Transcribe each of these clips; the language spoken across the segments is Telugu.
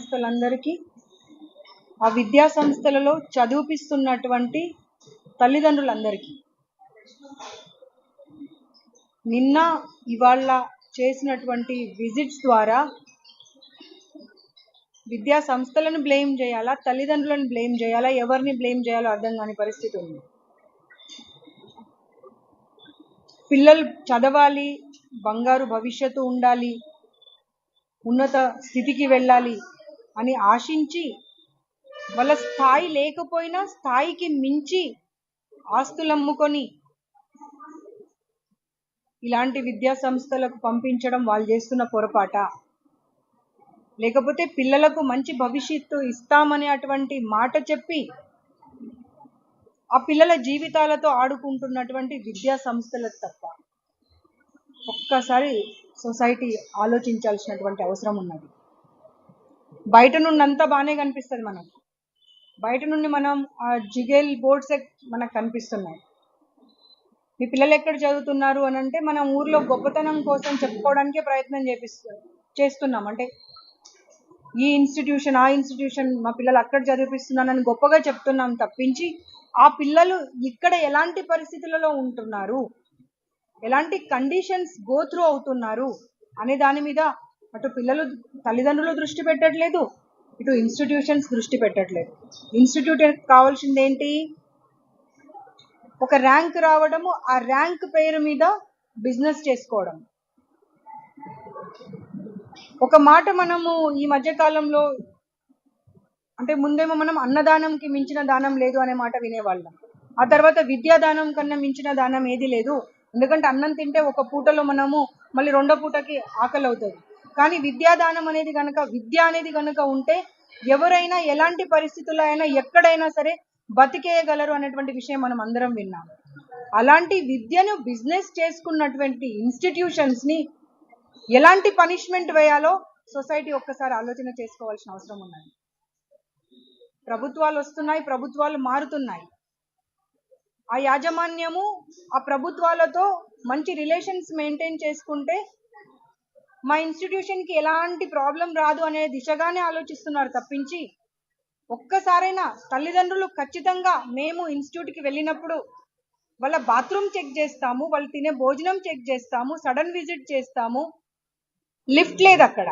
సంస్థలందరికీ, ఆ విద్యా సంస్థలలో చదివిపిస్తున్నటువంటి తల్లిదండ్రులందరికీ నిన్న ఇవాళ చేసినటువంటి విజిట్స్ ద్వారా విద్యా సంస్థలను బ్లేమ్ చేయాలా, తల్లిదండ్రులను బ్లేమ్ చేయాలా, ఎవరిని బ్లేమ్ చేయాలో అర్థం కాని పరిస్థితి ఉంది. పిల్లలు చదవాలి, బంగారు భవిష్యత్తు ఉండాలి, ఉన్నత స్థితికి వెళ్ళాలి అని ఆశించి వాళ్ళ స్థాయి లేకపోయినా స్థాయికి మించి ఆస్తులు అమ్ముకొని ఇలాంటి విద్యా సంస్థలకు పంపించడం వాళ్ళు చేస్తున్న పొరపాట, లేకపోతే పిల్లలకు మంచి భవిష్యత్తు ఇస్తామనే అటువంటి మాట చెప్పి ఆ పిల్లల జీవితాలతో ఆడుకుంటున్నటువంటి విద్యా సంస్థలకు తప్ప ఒక్కసారి సొసైటీ ఆలోచించాల్సినటువంటి అవసరం ఉన్నది. బయట నుండి అంతా బాగానే కనిపిస్తుంది మనకు, బయట నుండి మనం ఆ జిగేల్ బోర్డ్స్ మనకు కనిపిస్తున్నాయి. మీ పిల్లలు ఎక్కడ చదువుతున్నారు అని అంటే మనం ఊర్లో గొప్పతనం కోసం చెప్పుకోవడానికే ప్రయత్నం చేస్తున్నాం. అంటే ఈ ఇన్స్టిట్యూషన్ ఆ ఇన్స్టిట్యూషన్ మా పిల్లలు అక్కడ చదివిపిస్తున్నానని గొప్పగా చెప్తున్నాం తప్పించి ఆ పిల్లలు ఇక్కడ ఎలాంటి పరిస్థితులలో ఉంటున్నారు, ఎలాంటి కండిషన్స్ గో త్రూ అవుతున్నారు అనే దాని మీద అటు పిల్లలు తల్లిదండ్రులు దృష్టి పెట్టట్లేదు, ఇటు ఇన్స్టిట్యూషన్స్ దృష్టి పెట్టట్లేదు. ఇన్స్టిట్యూట్ కావాల్సింది ఏంటి? ఒక ర్యాంక్ రావడము, ఆ ర్యాంక్ పేరు మీద బిజినెస్ చేసుకోవడం. ఒక మాట మనము ఈ మధ్య కాలంలో అంటే ముందేమో మనం అన్నదానంకి మించిన దానం లేదు అనే మాట వినేవాళ్ళం. ఆ తర్వాత విద్యాదానం కన్నా మించిన దానం ఏది లేదు, ఎందుకంటే అన్నం తింటే ఒక పూటలో మనము మళ్ళీ రెండో పూటకి ఆకలి అవుతుంది. కానీ విద్యాదానం అనేది కనుక, విద్య అనేది కనుక ఉంటే ఎవరైనా ఎలాంటి పరిస్థితుల్లో అయినా ఎక్కడైనా సరే బతికేయగలరు అనేటువంటి విషయం మనం అందరం విన్నాం. అలాంటి విద్యను బిజినెస్ చేసుకున్నటువంటి ఇన్స్టిట్యూషన్స్ని ఎలాంటి పనిష్మెంట్ వేయాలో సొసైటీ ఒక్కసారి ఆలోచన చేసుకోవాల్సిన అవసరం ఉన్నది. ప్రభుత్వాలు వస్తున్నాయి, ప్రభుత్వాలు మారుతున్నాయి, ఆ యాజమాన్యము ఆ ప్రభుత్వాలతో మంచి రిలేషన్స్ మెయింటైన్ చేసుకుంటే మా ఇన్స్టిట్యూషన్కి ఎలాంటి ప్రాబ్లం రాదు అనే దిశగానే ఆలోచిస్తున్నారు తప్పించి ఒక్కసారైనా తల్లిదండ్రులు ఖచ్చితంగా మేము ఇన్స్టిట్యూట్కి వెళ్ళినప్పుడు వాళ్ళ బాత్రూమ్ చెక్ చేస్తాము, వాళ్ళు తినే భోజనం చెక్ చేస్తాము, సడన్ విజిట్ చేస్తాము, లిఫ్ట్ లేదు అక్కడ,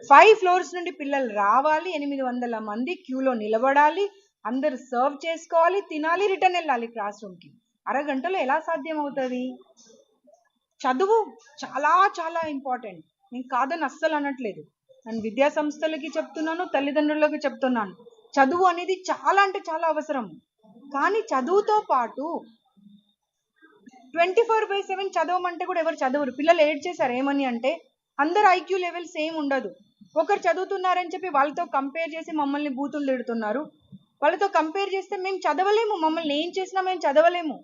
5 floors నుండి పిల్లలు రావాలి, 800 మంది క్యూలో నిలబడాలి, అందరు సర్వ్ చేసుకోవాలి, తినాలి, రిటర్న్ వెళ్ళాలి క్లాస్ రూమ్కి. అరగంటలో ఎలా సాధ్యం అవుతుంది? చదువు చాలా చాలా ఇంపార్టెంట్, నేను కాదని అస్సలు అనట్లేదు. నేను విద్యా సంస్థలకి చెప్తున్నాను, తల్లిదండ్రులకి చెప్తున్నాను, చదువు అనేది చాలా అంటే చాలా అవసరం. కానీ చదువుతో పాటు 24/7 చదవమంటే కూడా ఎవరు చదవరు. పిల్లలు ఏడ్ చేశారు ఏమని అంటే అందరు ఐక్యూ లెవెల్ సేమ్ ఉండదు. ఒకరు చదువుతున్నారని చెప్పి వాళ్ళతో కంపేర్ చేసి మమ్మల్ని బూతులు తిడుతున్నారు. వాళ్ళతో కంపేర్ చేస్తే మేము చదవలేము, మమ్మల్ని ఏం చేసినా మేము చదవలేము,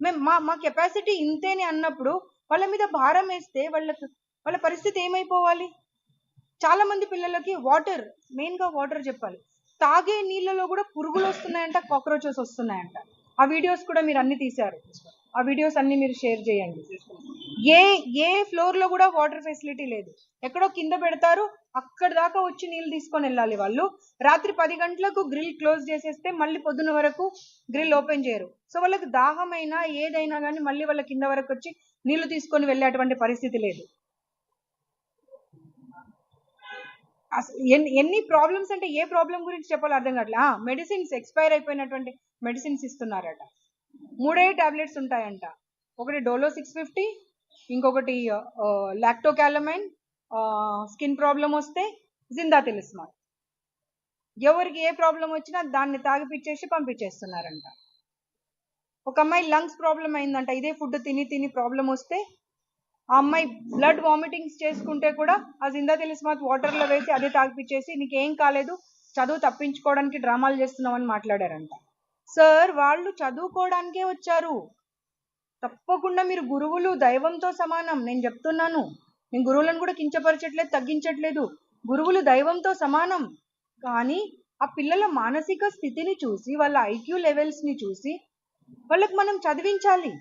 మేము మా కెపాసిటీ ఇంతేనే అన్నప్పుడు వాళ్ళ మీద భారం వేస్తే వాళ్ళ పరిస్థితి ఏమైపోవాలి? చాలా మంది పిల్లలకి వాటర్, మెయిన్గా వాటర్ చెప్పాలి, తాగే నీళ్ళలో కూడా పురుగులు వస్తున్నాయంట, కాక్రోచెస్ వస్తున్నాయంట. ఆ వీడియోస్ కూడా మీరు అన్ని తీశారు, ఆ వీడియోస్ అన్ని మీరు షేర్ చేయండి. ఏ ఫ్లోర్లో కూడా వాటర్ ఫెసిలిటీ లేదు, ఎక్కడో కింద పెడతారు, అక్కడ దాకా వచ్చి నీళ్ళు తీసుకొని వెళ్ళాలి వాళ్ళు. రాత్రి 10 గంటలకు గ్రిల్ క్లోజ్ చేసేస్తే మళ్ళీ పొద్దున వరకు గ్రిల్ ఓపెన్ చేయరు. సో వాళ్ళకి దాహమైనా ఏదైనా కానీ మళ్ళీ వాళ్ళ కింద వరకు వచ్చి నీళ్లు తీసుకొని వెళ్ళేటువంటి పరిస్థితి లేదు. ఎన్ని ప్రాబ్లమ్స్ అంటే ఏ ప్రాబ్లం గురించి చెప్పాలో అర్థం కావట్లే. మెడిసిన్స్ ఎక్స్పైర్ అయిపోయినటువంటి మెడిసిన్స్ ఇస్తున్నారట, 3 టాబ్లెట్స్ ఉంటాయంట, ఒకటి డోలో 650, ఇంకొకటి లాక్టోకాలమైన్, స్కిన్ ప్రాబ్లం వస్తే జిందాతిలిస్మాల్. ఎవరికి ఏ ప్రాబ్లం వచ్చినా దాన్ని తాగిపిచ్చేసి పంపించేస్తున్నారంట. ఒక అమ్మాయి లంగ్స్ ప్రాబ్లం అయిందంట, ఇదే ఫుడ్ తిని ప్రాబ్లం వస్తే ఆ అమ్మాయి బ్లడ్ వామిటింగ్స్ చేసుకుంటే కూడా ఆ జిందాతిలిస్మాల్ వాటర్లో వేసి అదే తాగిపిచ్చేసి నీకేం కాలేదు, చదువు తప్పించుకోవడానికి డ్రామాలు చేస్తున్నామని మాట్లాడారంట. సార్ వాళ్ళు చదువుకోవడానికే వచ్చారు, తప్పకుండా మీరు గురువులు దైవంతో సమానం. నేను చెప్తున్నాను, నేను గురువులను కూడా కించపరచట్లేదు, తగ్గించట్లేదు, గురువులు దైవంతో సమానం. కానీ ఆ పిల్లల మానసిక స్థితిని చూసి, వాళ్ళ ఐక్యూ లెవెల్స్ని చూసి వాళ్ళకి మనం చదివించాలి.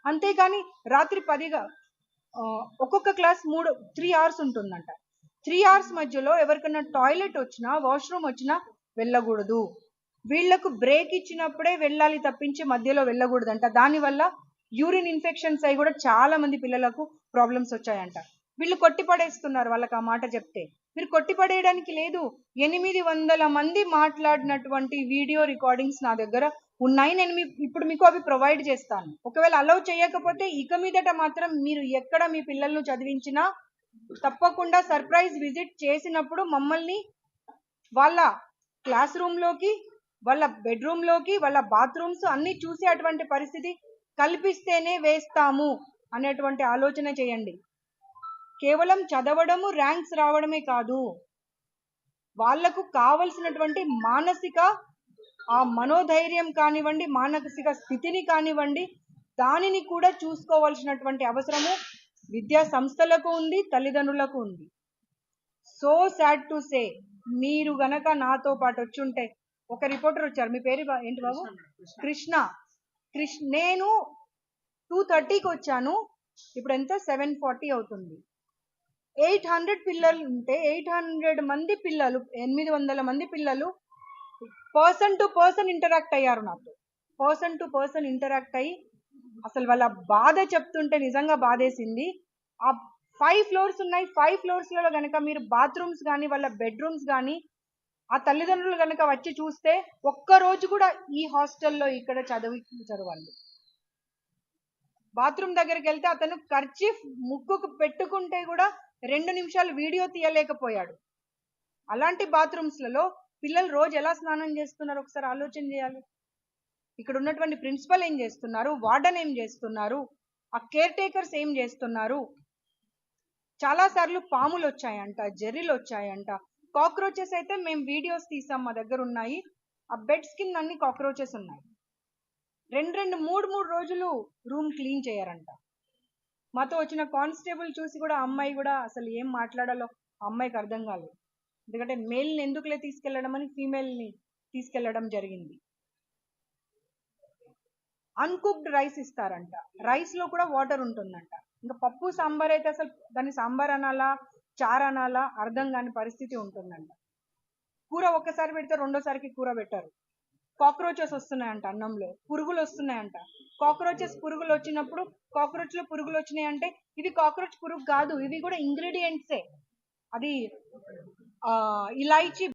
అంతేగాని రాత్రి 10గా ఒక్కొక్క క్లాస్ 3 hours ఉంటుందంట, 3 hours మధ్యలో ఎవరికైనా టాయిలెట్ వచ్చినా వాష్రూమ్ వచ్చినా వెళ్ళకూడదు. వీళ్లకు బ్రేక్ ఇచ్చినప్పుడే వెళ్ళాలి తప్పించి మధ్యలో వెళ్ళకూడదంట. దానివల్ల యూరిన్ ఇన్ఫెక్షన్స్ అయి కూడా చాలా మంది పిల్లలకు ప్రాబ్లమ్స్ వచ్చాయంట. వీళ్ళు కొట్టిపడేస్తున్నారు వాళ్ళకి ఆ మాట చెప్తే. మీరు కొట్టిపడేయడానికి లేదు. 800 మంది మాట్లాడినటువంటి వీడియో రికార్డింగ్స్ నా దగ్గర ఉన్నాయి. నేను ఇప్పుడు మీకు అవి ప్రొవైడ్ చేస్తాను. ఒకవేళ అలౌ చేయకపోతే ఇక మీదట మాత్రం మీరు ఎక్కడ మీ పిల్లలను చదివించినా తప్పకుండా సర్ప్రైజ్ విజిట్ చేసినప్పుడు మమ్మల్ని వాళ్ళ క్లాస్ రూమ్ లోకి, వాళ్ళ బెడ్రూమ్ లోకి, వాళ్ళ బాత్రూమ్స్ అన్ని చూసే అటువంటి పరిస్థితి కల్పిస్తేనే వేస్తాము అనేటువంటి ఆలోచన చేయండి. కేవలం చదవడము, ర్యాంక్స్ రావడమే కాదు, వాళ్లకు కావలసినటువంటి మానసిక ఆ మనోధైర్యం కానివ్వండి, మానసిక స్థితిని కానివ్వండి, దానిని కూడా చూసుకోవాల్సినటువంటి అవసరము విద్యా సంస్థలకు ఉంది, తల్లిదండ్రులకు ఉంది. సో సాడ్ టు సే, మీరు గనక నాతో పాటు వచ్చుంటే, ఒక రిపోర్టర్ వచ్చారు, మీ పేరు ఏంటి బాబు? కృష్ణ. నేను 2:30కి వచ్చాను, ఇప్పుడు ఎంత 7:40 అవుతుంది. 800 పిల్లలు ఉంటే 800 మంది పిల్లలు, 800 మంది పిల్లలు పర్సన్ టు పర్సన్ ఇంటరాక్ట్ అయ్యారు నాతో. పర్సన్ టు పర్సన్ ఇంటరాక్ట్ అయ్యి అసలు వాళ్ళ బాధ చెప్తుంటే నిజంగా బాధేసింది. ఆ 5 ఫ్లోర్స్ ఉన్నాయి, 5 ఫ్లోర్స్లలో కనుక మీరు బాత్రూమ్స్ కానీ వాళ్ళ బెడ్రూమ్స్ కానీ ఆ తల్లిదండ్రులు కనుక వచ్చి చూస్తే ఒక్కరోజు కూడా ఈ హాస్టల్లో ఇక్కడ చదివించరు వాళ్ళు. బాత్రూమ్ దగ్గరికి వెళ్తే అతను కర్చీఫ్ ముక్కుకు పెట్టుకుంటే కూడా 2 నిమిషాలు వీడియో తీయలేకపోయాడు. అలాంటి బాత్రూమ్స్లలో పిల్లలు రోజు ఎలా స్నానం చేస్తున్నారు ఒకసారి ఆలోచన చేయాలి. ఇక్కడ ఉన్నటువంటి ప్రిన్సిపల్ ఏం చేస్తున్నారు, వార్డెన్ ఏం చేస్తున్నారు, ఆ కేర్ టేకర్స్ ఏం చేస్తున్నారు. చాలా సార్లు పాములు వచ్చాయంట, జెర్రీలు వచ్చాయంట, కాక్రోచెస్ అయితే మేము వీడియోస్ తీసాం, మా దగ్గర ఉన్నాయి. ఆ బెడ్స్ కింద అన్ని కాక్రోచెస్ ఉన్నాయి. 2-3 రోజులు రూమ్ క్లీన్ చేయరంట. మాతో వచ్చిన కానిస్టేబుల్ చూసి కూడా అమ్మాయి కూడా అసలు ఏం మాట్లాడాలో అమ్మాయికి అర్థం కాలేదు. ఎందుకంటే మేల్ని ఎందుకులే తీసుకెళ్లడం అని ఫీమేల్ని తీసుకెళ్లడం జరిగింది. అన్కుక్డ్ రైస్ ఇస్తారంట, రైస్ లో కూడా వాటర్ ఉంటుందంట. ఇంకా పప్పు సాంబార్ అయితే అసలు దాన్ని సాంబార్ అనాలా, చారు అనాలా అర్థం కాని పరిస్థితి ఉంటుందంట. కూర ఒక్కసారి పెడితే రెండోసారికి కూర పెట్టారు. కాక్రోచెస్ వస్తున్నాయంట అన్నంలో, పురుగులు వస్తున్నాయంట. కాక్రోచెస్ పురుగులు వచ్చినప్పుడు కాక్రోచ్ లో పురుగులు వచ్చినాయంటే ఇవి కాక్రోచ్ పురుగు కాదు, ఇవి కూడా ఇంగ్రీడియంట్సే. అది ఇలాయచీ